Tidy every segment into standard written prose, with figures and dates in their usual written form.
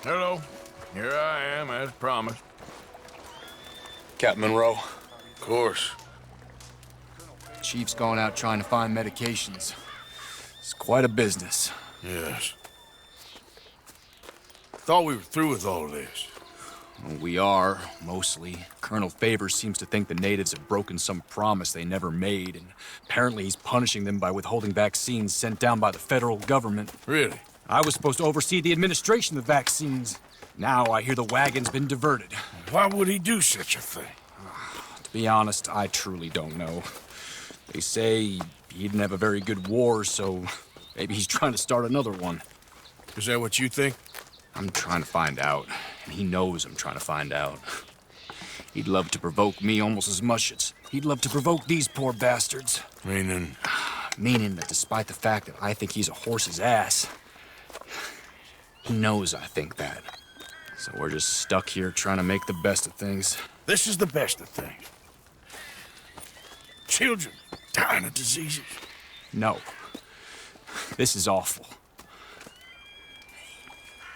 Hello. Here I am, as promised. Captain Monroe. Of course. Chief's gone out trying to find medications. It's quite a business. Yes. Thought we were through with all this. Well, we are, mostly. Colonel Favors seems to think the natives have broken some promise they never made, and apparently he's punishing them by withholding vaccines sent down by the federal government. Really? I was supposed to oversee the administration of vaccines. Now I hear the wagon's been diverted. Why would he do such a thing? To be honest, I truly don't know. They say he didn't have a very good war, so maybe he's trying to start another one. Is that what you think? I'm trying to find out, and he knows I'm trying to find out. He'd love to provoke me almost as much as he'd love to provoke these poor bastards. Meaning? Meaning that despite the fact that I think he's a horse's ass, he knows I think that. So we're just stuck here trying to make the best of things. This is the best of things. Children dying of diseases. No. This is awful.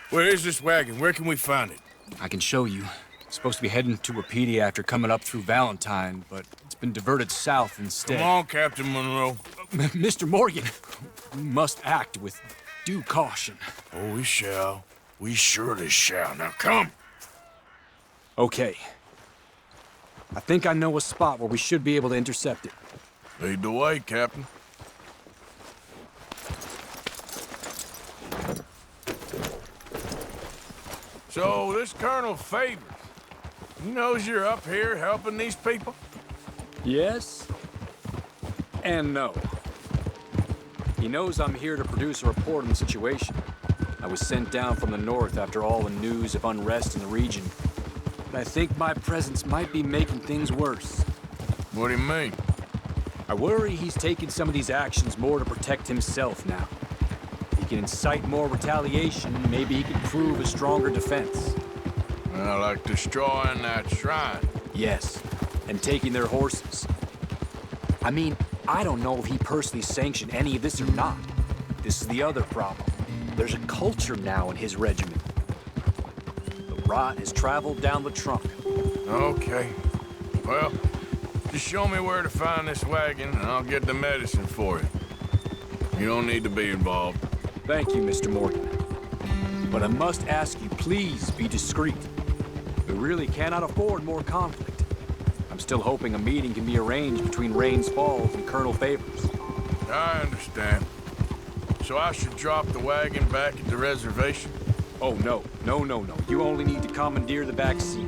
Where is this wagon? Where can we find it? I can show you. It's supposed to be heading to Wapiti after coming up through Valentine, but it's been diverted south instead. Come on, Captain Monroe. Mr. Morgan, we must act with due caution. Oh, we shall. We surely shall. Now come. Okay. I think I know a spot where we should be able to intercept it. Lead the way, Captain. So, this Colonel Favors, he knows you're up here helping these people? Yes. And no. He knows I'm here to produce a report on the situation. I was sent down from the north after all the news of unrest in the region. But I think my presence might be making things worse. What do you mean? I worry he's taking some of these actions more to protect himself now. If he can incite more retaliation, maybe he can prove a stronger defense. Like destroying that shrine. Yes, and taking their horses. I mean, I don't know if he personally sanctioned any of this or not. This is the other problem. There's a culture now in his regiment. The rot has traveled down the trunk. Okay. Well, just show me where to find this wagon, and I'll get the medicine for it. You don't need to be involved. Thank you, Mr. Morgan. But I must ask you, please be discreet. We really cannot afford more conflict. I'm still hoping a meeting can be arranged between Rains Falls and Colonel Favors. I understand. So I should drop the wagon back at the reservation? Oh, no. No. You only need to commandeer the back seat.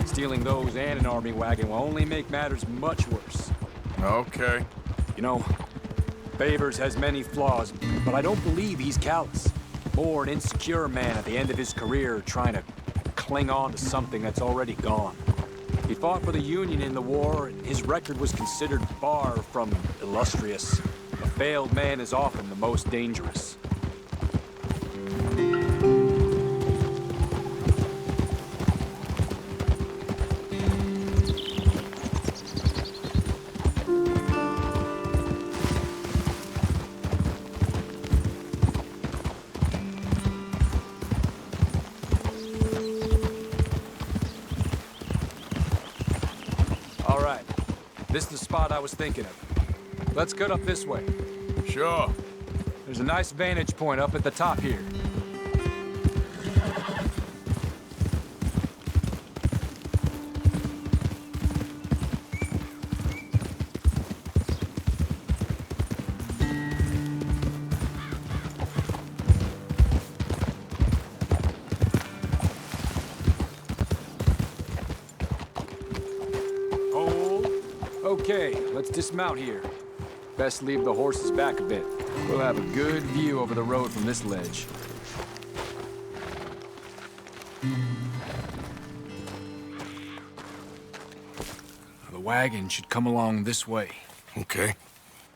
Stealing those and an army wagon will only make matters much worse. Okay. You know, Favors has many flaws, but I don't believe he's callous. More an insecure man at the end of his career trying to cling on to something that's already gone. He fought for the Union in the war, and his record was considered far from illustrious. A failed man is often the most dangerous. All right, this is the spot I was thinking of. Let's cut up this way. Sure. There's a nice vantage point up at the top here. Hold. Okay, let's dismount here. Best leave the horses back a bit. We'll have a good view over the road from this ledge. The wagon should come along this way. Okay.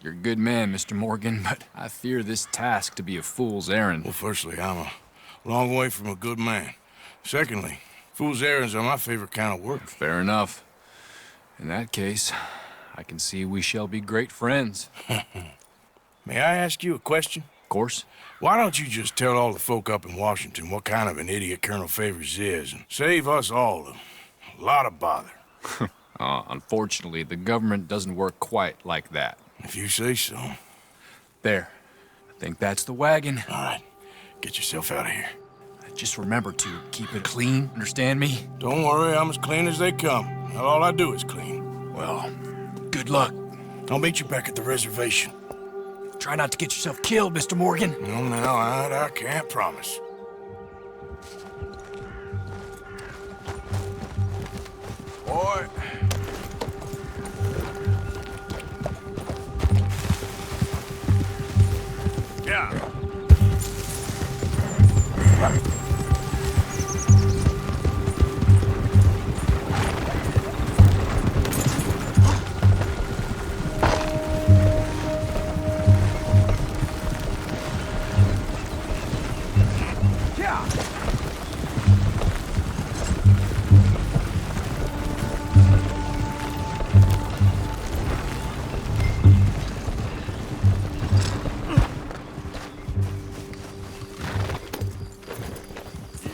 You're a good man, Mr. Morgan, but I fear this task to be a fool's errand. Well, firstly, I'm a long way from a good man. Secondly, fool's errands are my favorite kind of work. Fair enough. In that case, I can see we shall be great friends. May I ask you a question? Of course. Why don't you just tell all the folk up in Washington what kind of an idiot Colonel Favors is and save us all a lot of bother? Unfortunately, the government doesn't work quite like that. If you say so. There. I think that's the wagon. All right, get yourself out of here. Just remember to keep it clean, understand me? Don't worry, I'm as clean as they come. All I do is clean. Well, good luck. I'll meet you back at the reservation. Try not to get yourself killed, Mr. Morgan. No, now, I can't promise. Boy. Yeah.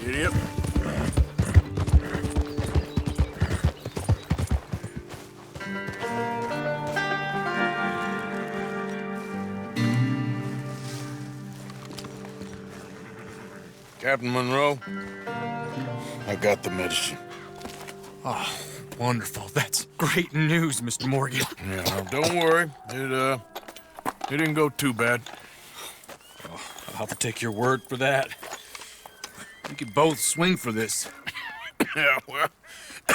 Idiot. Captain Monroe, I got the medicine. Oh, wonderful. That's great news, Mr. Morgan. Yeah, now, don't worry. It didn't go too bad. I'll have to take your word for that. We could both swing for this. Yeah, well,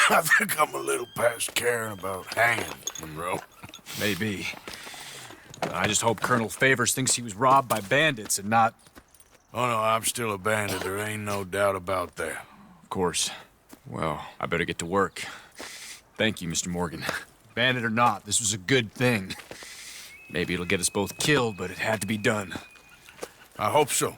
I think I'm a little past caring about hanging, Monroe. Maybe. I just hope Colonel Favors thinks he was robbed by bandits and not... Oh, no, I'm still a bandit. There ain't no doubt about that. Of course. Well, I better get to work. Thank you, Mr. Morgan. Bandit or not, this was a good thing. Maybe it'll get us both killed, but it had to be done. I hope so.